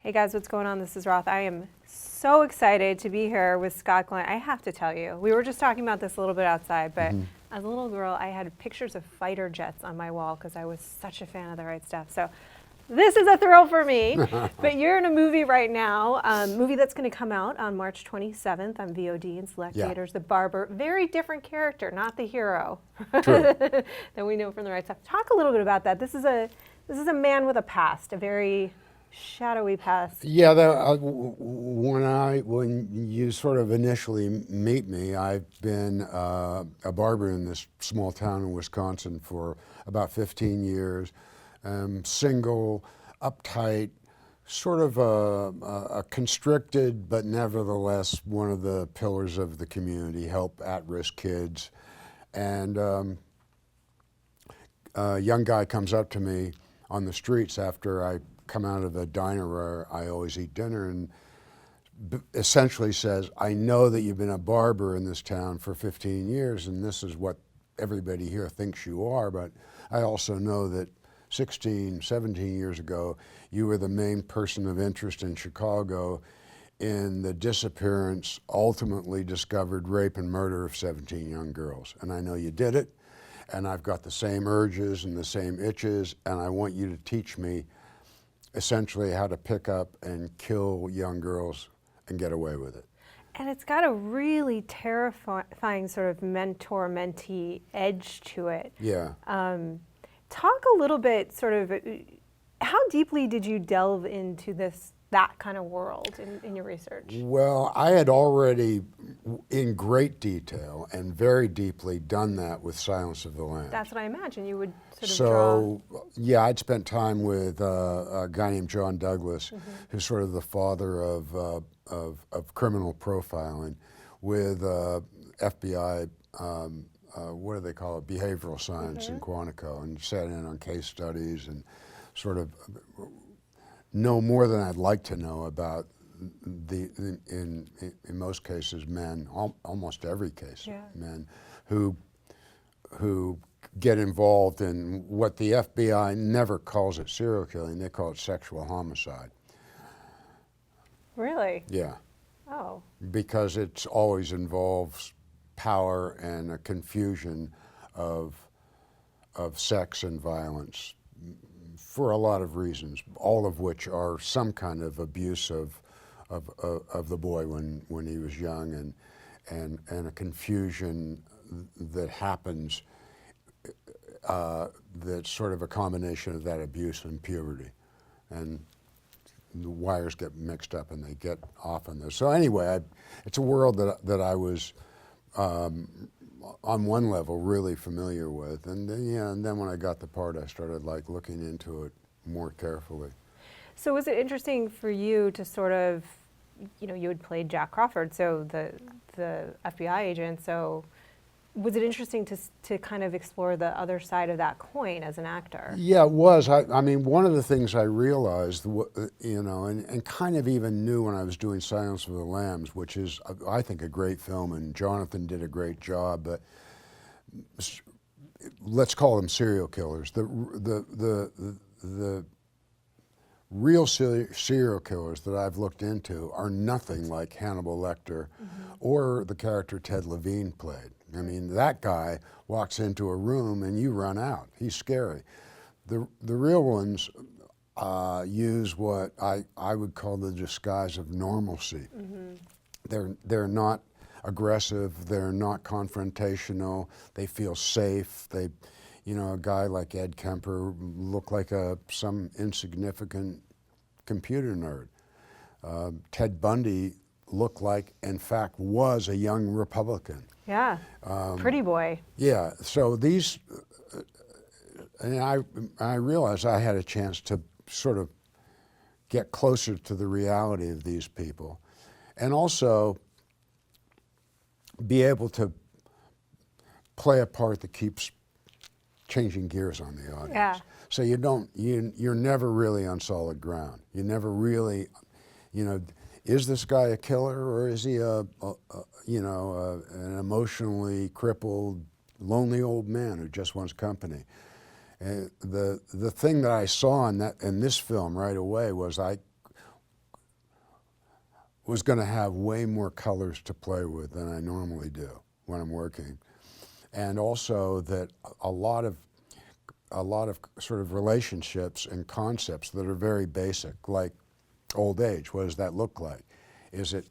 Hey guys, what's going on? This is Roth. I am so excited to be here with Scott Glenn. I have to tell you, we were just talking about this a little bit outside, but as a little girl, I had pictures of fighter jets on my wall because I was such a fan of The Right Stuff. So this is a thrill for me. But you're in a movie right now, movie that's going to come out on March 27th on VOD and select theaters. The Barber, very different character, not the hero that we know from The Right Stuff. Talk a little bit about that. This is a man with a past, a very shadowy past. Yeah, when you sort of initially meet me, I've been a barber in this small town in Wisconsin for about 15 years. Single, uptight, sort of a constricted, but nevertheless one of the pillars of the community, help at-risk kids. And a young guy comes up to me on the streets after I come out of a diner where I always eat dinner and essentially says, I know that you've been a barber in this town for 15 years and this is what everybody here thinks you are, but I also know that 16, 17 years ago, you were the main person of interest in Chicago in the disappearance, ultimately discovered rape and murder of 17 young girls. And I know you did it, and I've got the same urges and the same itches, and I want you to teach me essentially how to pick up and kill young girls and get away with it. And it's got a really terrifying sort of mentor-mentee edge to it. Yeah. Talk a little bit, sort of, how deeply did you delve into that kind of world in your research? Well, I had already, in great detail and very deeply, done that with Silence of the Lambs. That's what I imagine you would sort of draw. Yeah, I'd spent time with a guy named John Douglas, who's sort of the father of criminal profiling, with FBI, what do they call it, behavioral science in Quantico, and sat in on case studies and sort of know more than I'd like to know about in most cases men, almost every case, men who get involved in what the FBI never calls it serial killing, they call it sexual homicide. Really? Yeah. Oh. Because it always involves power and a confusion of sex and violence for a lot of reasons, all of which are some kind of abuse of the boy when he was young, and a confusion that happens that's sort of a combination of that abuse and puberty, and the wires get mixed up and they get off on this. So anyway, it's a world that I was on one level really familiar with, and then when I got the part, I started like looking into it more carefully. So was it interesting for you to sort of, you had played Jack Crawford, so the FBI agent, so was it interesting to kind of explore the other side of that coin as an actor? Yeah, it was. I mean, one of the things I realized, and kind of even knew when I was doing Silence of the Lambs, which is, I think, a great film, and Jonathan did a great job, but let's call them serial killers. The real serial killers that I've looked into are nothing like Hannibal Lecter or the character Ted Levine played. I mean, that guy walks into a room and you run out. He's scary. The real ones use what I would call the disguise of normalcy. They're not aggressive. They're not confrontational. They feel safe. A guy like Ed Kemper looked like some insignificant computer nerd. Ted Bundy looked like, in fact, was a young Republican. Yeah, pretty boy. Yeah, so these, and I realized I had a chance to sort of get closer to the reality of these people, and also be able to play a part that keeps changing gears on the audience. Yeah. So you're never really on solid ground. You never really, is this guy a killer, or is he an emotionally crippled, lonely old man who just wants company? And the thing that I saw in this film right away was was going to have way more colors to play with than I normally do when I'm working, and also that a lot of sort of relationships and concepts that are very basic, like old age. What does that look like? Is it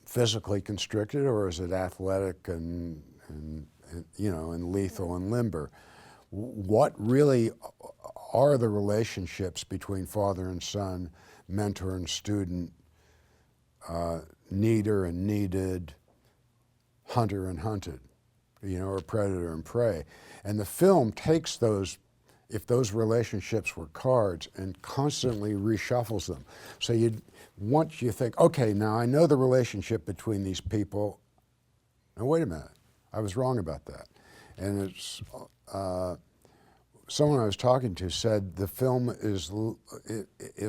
physically constricted, or is it athletic and you know, and lethal and limber? What really are the relationships between father and son, mentor and student, needer and needed, hunter and hunted, you know, or predator and prey? And the film takes those, if those relationships were cards, and constantly reshuffles them. So once you think, okay, now I know the relationship between these people, now wait a minute, I was wrong about that. And it's, someone I was talking to said the film is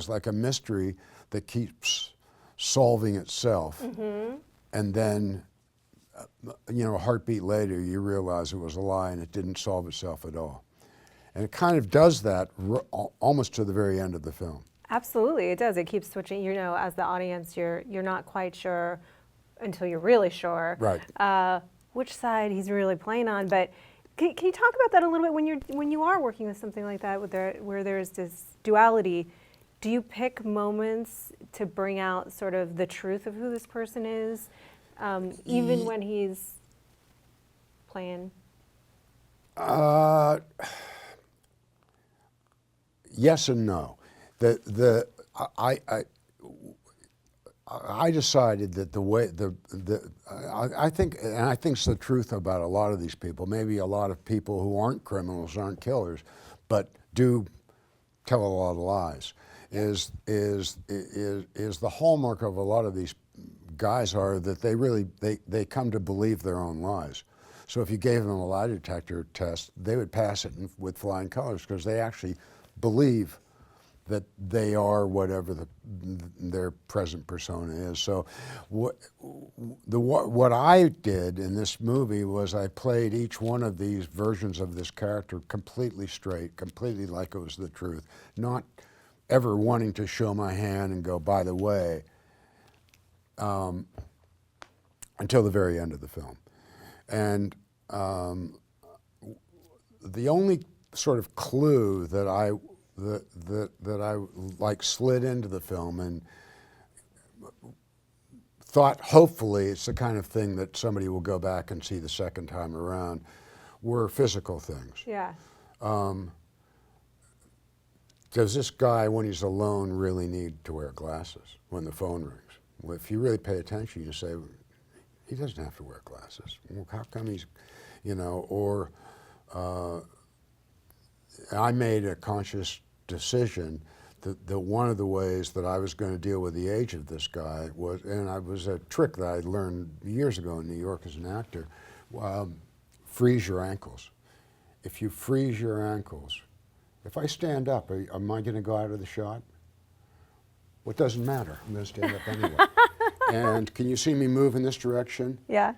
like a mystery that keeps solving itself. Mm-hmm. And then, you know, a heartbeat later, you realize it was a lie and it didn't solve itself at all. And it kind of does that almost to the very end of the film. Absolutely, it does. It keeps switching. You know, as the audience, you're not quite sure until you're really sure, right, which side he's really playing on. But can you talk about that a little bit when you are working with something like that, where there's this duality? Do you pick moments to bring out sort of the truth of who this person is, even when he's playing? Yes and no. I decided that the way I think, and I think it's the truth about a lot of these people. Maybe a lot of people who aren't criminals, aren't killers, but do tell a lot of lies. Is the hallmark of a lot of these guys are that they come to believe their own lies. So if you gave them a lie detector test, they would pass it with flying colors because they actually believe that they are whatever their present persona is. So what I did in this movie was I played each one of these versions of this character completely straight, completely like it was the truth, not ever wanting to show my hand and go, by the way, until the very end of the film. And the only sort of clue that I like slid into the film and thought hopefully it's the kind of thing that somebody will go back and see the second time around were physical things. Yeah. Does this guy, when he's alone, really need to wear glasses when the phone rings? Well, if you really pay attention, you say, he doesn't have to wear glasses. Well, how come he's, you know, or I made a conscious decision that one of the ways that I was going to deal with the age of this guy was, and it was a trick that I learned years ago in New York as an actor, freeze your ankles. If you freeze your ankles, if I stand up, am I going to go out of the shot? Well, it doesn't matter. I'm going to stand up anyway. And can you see me move in this direction? Yeah.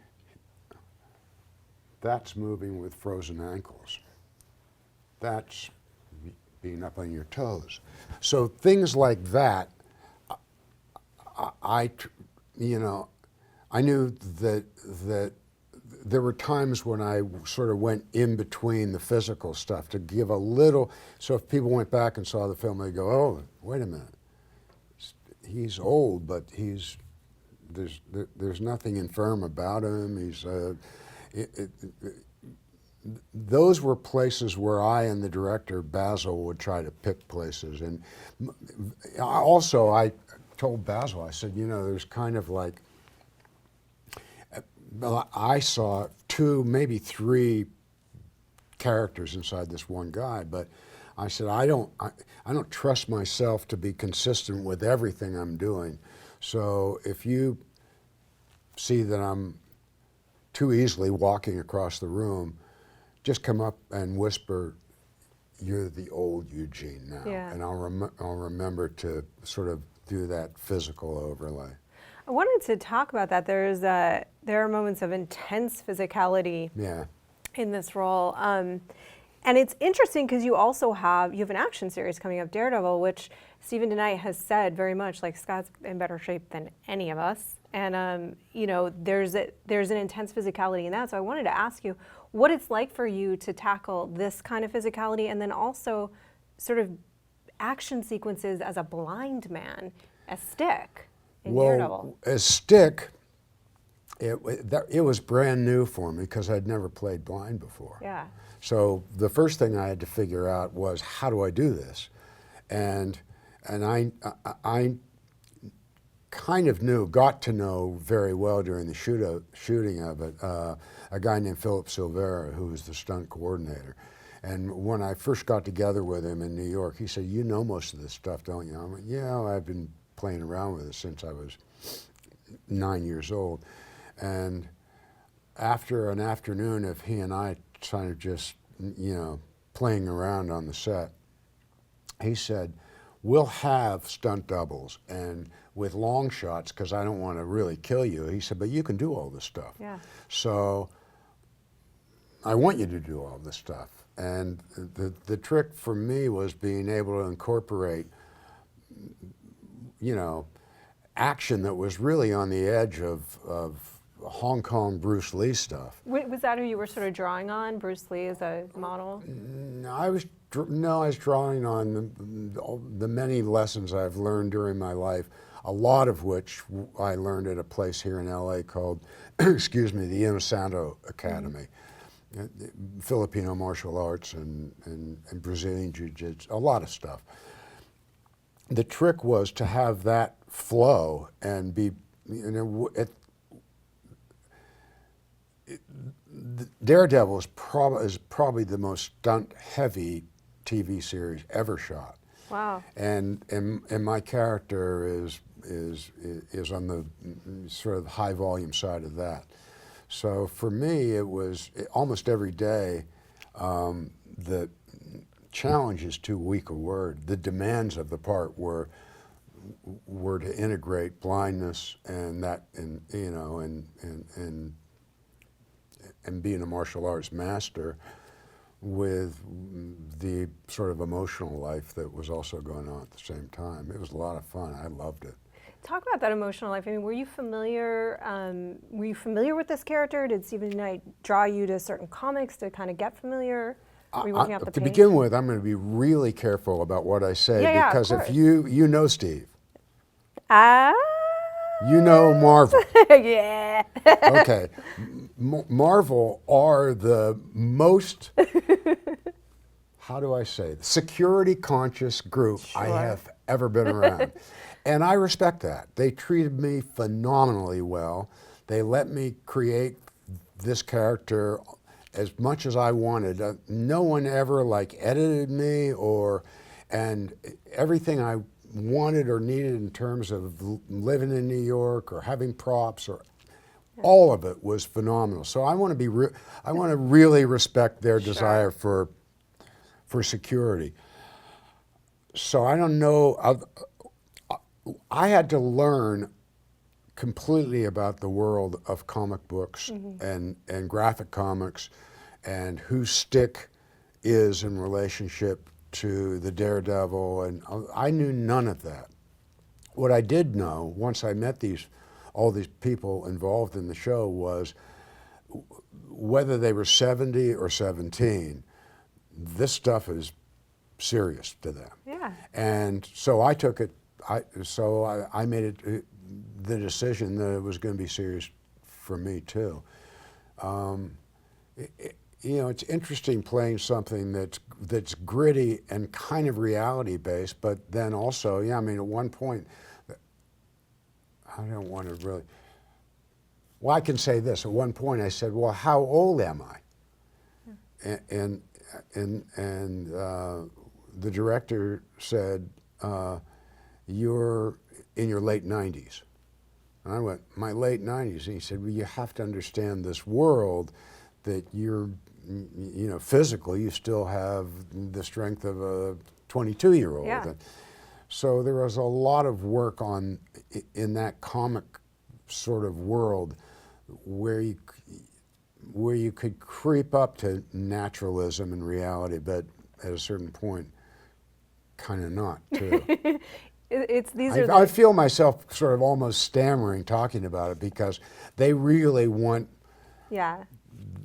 That's moving with frozen ankles. That's being up on your toes. So things like that, you know, I knew that there were times when I sort of went in between the physical stuff to give a little, so if people went back and saw the film, they'd go, oh, wait a minute. He's old, but there's nothing infirm about him. Those were places where I and the director, Basil, would try to pick places. And also, I told Basil, I said, you know, there's kind of like, I saw 2, maybe 3 characters inside this one guy, but I said, I don't trust myself to be consistent with everything I'm doing. So if you see that I'm too easily walking across the room, just come up and whisper, you're the old Eugene now. Yeah. And I'll remember to sort of do that physical overlay. I wanted to talk about that. There are moments of intense physicality Yeah. in this role. And it's interesting because you have an action series coming up, Daredevil, which Stephen DeKnight has said very much like Scott's in better shape than any of us. And there's an intense physicality in that. So I wanted to ask you what it's like for you to tackle this kind of physicality, and then also sort of action sequences as a blind man, as Stick in Daredevil. As Stick, it was brand new for me because I'd never played blind before. Yeah. So the first thing I had to figure out was, how do I do this? And I kind of got to know very well during the shooting of it, a guy named Philip Silvera, who was the stunt coordinator. And when I first got together with him in New York, he said, "You know most of this stuff, don't you?" I'm like, "Yeah, I've been playing around with it since I was 9 years old." And after an afternoon of he and I kind of just, playing around on the set, he said, "We'll have stunt doubles and with long shots, because I don't want to really kill you." He said, "But you can do all this stuff. Yeah. So I want you to do all this stuff." And the trick for me was being able to incorporate, action that was really on the edge of Hong Kong Bruce Lee stuff. Was that who you were sort of drawing on, Bruce Lee as a model? No, I was drawing on the many lessons I've learned during my life, a lot of which I learned at a place here in LA called, excuse me, the Inosanto Academy. Filipino martial arts and Brazilian Jiu-Jitsu, a lot of stuff. The trick was to have that flow and be, Daredevil is probably the most stunt-heavy TV series ever shot. Wow. And my character is on the sort of high volume side of that. So for me, it was almost every day. The challenge is too weak a word. The demands of the part were to integrate blindness and that, and being a martial arts master with the sort of emotional life that was also going on at the same time. It was a lot of fun. I loved it. Talk about that emotional life. I mean, were you familiar with this character? Did Stephen Knight draw you to certain comics to kind of get familiar? Were you working out the To paint? begin with, I'm going to be really careful about what I say, Yeah, of because if course. you know Steve, Ah. you know Marvel. Yeah. Okay, Marvel are the most, how do I say, security conscious group I Sure. have ever been around. And I respect that. They treated me phenomenally well. They let me create this character as much as I wanted. No one ever edited me and everything I wanted or needed in terms of living in New York or having props all of it was phenomenal. So I want to really respect their desire for security. So I don't know. I had to learn completely about the world of comic books and graphic comics and who Stick is in relationship to the Daredevil, and I knew none of that. What I did know once I met all these people involved in the show was whether they were 70 or 17, this stuff is serious to them. Yeah. And so I took it. I made it the decision that it was going to be serious for me too. It's interesting playing something that's gritty and kind of reality based, but then also, at one point, I don't want to really. Well, I can say this. At one point, I said, "Well, how old am I?" And the director said, "You're in your late 90s." And I went, "My late 90s?" And he said, "Well, you have to understand this world that you're, physically, you still have the strength of a 22-year-old. Yeah. So there was a lot of work in that comic sort of world where where you could creep up to naturalism and reality, but at a certain point, kind of not too. I feel myself sort of almost stammering talking about it because they really want. Yeah.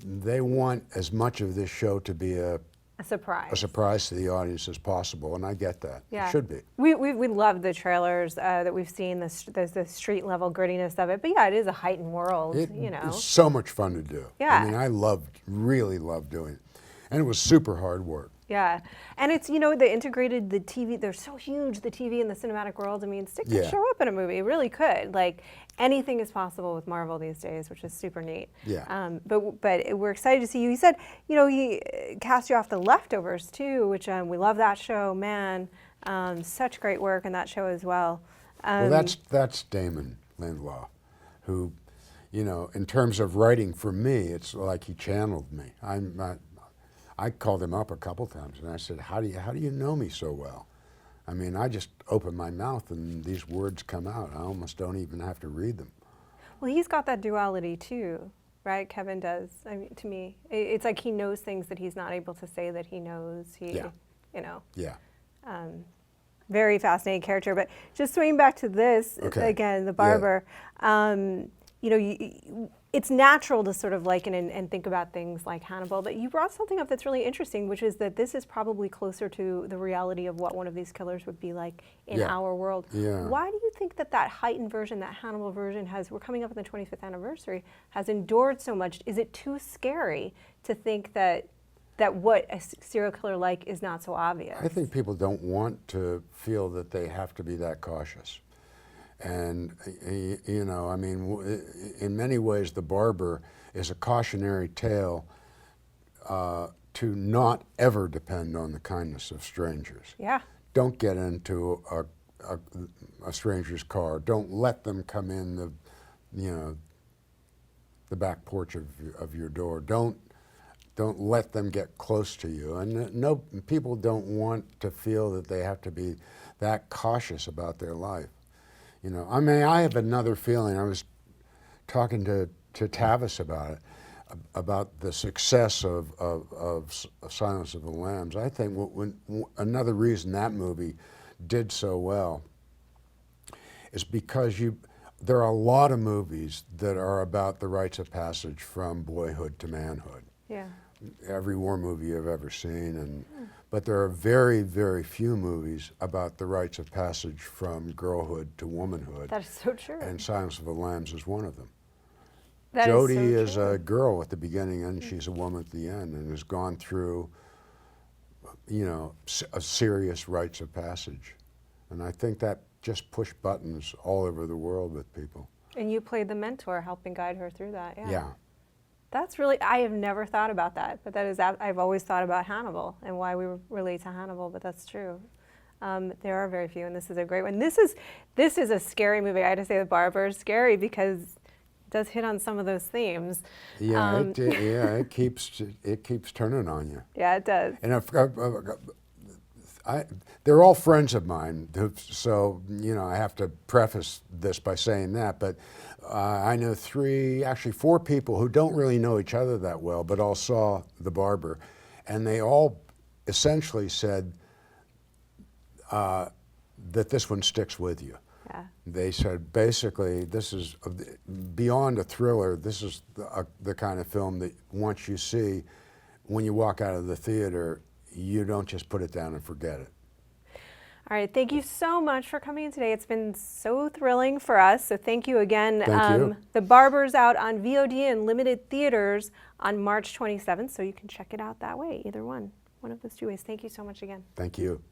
They want as much of this show to be a surprise to the audience as possible, and I get that. Yeah. It should be. We love the trailers that we've seen. There's the street level grittiness of it, but yeah, it is a heightened world. It's so much fun to do. Yeah. I mean, really loved doing it, and it was super hard work. Yeah, and it's, they integrated the TV. They're so huge, the TV and the cinematic world. I mean, Stick could show up in a movie. It really could. Like, anything is possible with Marvel these days, which is super neat. Yeah. But we're excited to see you. He said, he cast you off The Leftovers too, which we love that show. Man, such great work in that show as well. Well, that's Damon Lindelof, who, in terms of writing for me, it's like he channeled me. I called him up a couple times and I said, how do you know me so well? I mean, I just open my mouth and these words come out. I almost don't even have to read them. Well, he's got that duality too, right? Kevin does. I mean, to me, it's like he knows things that he's not able to say that he knows. Yeah. Yeah. Very fascinating character. But just swinging back to this, again, the Barber, it's natural to sort of liken and think about things like Hannibal, but you brought something up that's really interesting, which is that this is probably closer to the reality of what one of these killers would be like in our world. Yeah. Why do you think that heightened version, that Hannibal version we're coming up on the 25th anniversary, has endured so much? Is it too scary to think that what a serial killer like is not so obvious? I think people don't want to feel that they have to be that cautious. And, I mean, in many ways, The Barber is a cautionary tale to not ever depend on the kindness of strangers. Yeah. Don't get into a stranger's car. Don't let them come in the back porch of your door. Don't let them get close to you. And people don't want to feel that they have to be that cautious about their life. I mean, I have another feeling. I was talking to Tavis about it, about the success of Silence of the Lambs. I think another reason that movie did so well is because there are a lot of movies that are about the rites of passage from boyhood to manhood. Yeah. Every war movie you've ever seen, but there are very, very few movies about the rites of passage from girlhood to womanhood. That is so true. And Silence of the Lambs is one of them. That Jodie is so true. a girl at the beginning and she's a woman at the end and has gone through, a serious rites of passage. And I think that just pushed buttons all over the world with people. And you played the mentor, helping guide her through that. Yeah. Yeah. That's really, I have never thought about that, but I've always thought about Hannibal and why we relate to Hannibal, but that's true. There are very few, and this is a great one. This is a scary movie. I had to say The Barber is scary because it does hit on some of those themes. Yeah, it keeps turning on you. Yeah, it does. And they're all friends of mine, so I have to preface this by saying that. But I know 4 people who don't really know each other that well, but all saw The Barber, and they all essentially said that this one sticks with you. Yeah. They said basically this is beyond a thriller. This is the kind of film that once you see, when you walk out of the theater, you don't just put it down and forget it. All right, thank you so much for coming in today. It's been so thrilling for us, so thank you again. Thank you. The Barber's out on VOD and limited theaters on March 27th, so you can check it out that way, either one of those 2 ways. Thank you so much again. Thank you.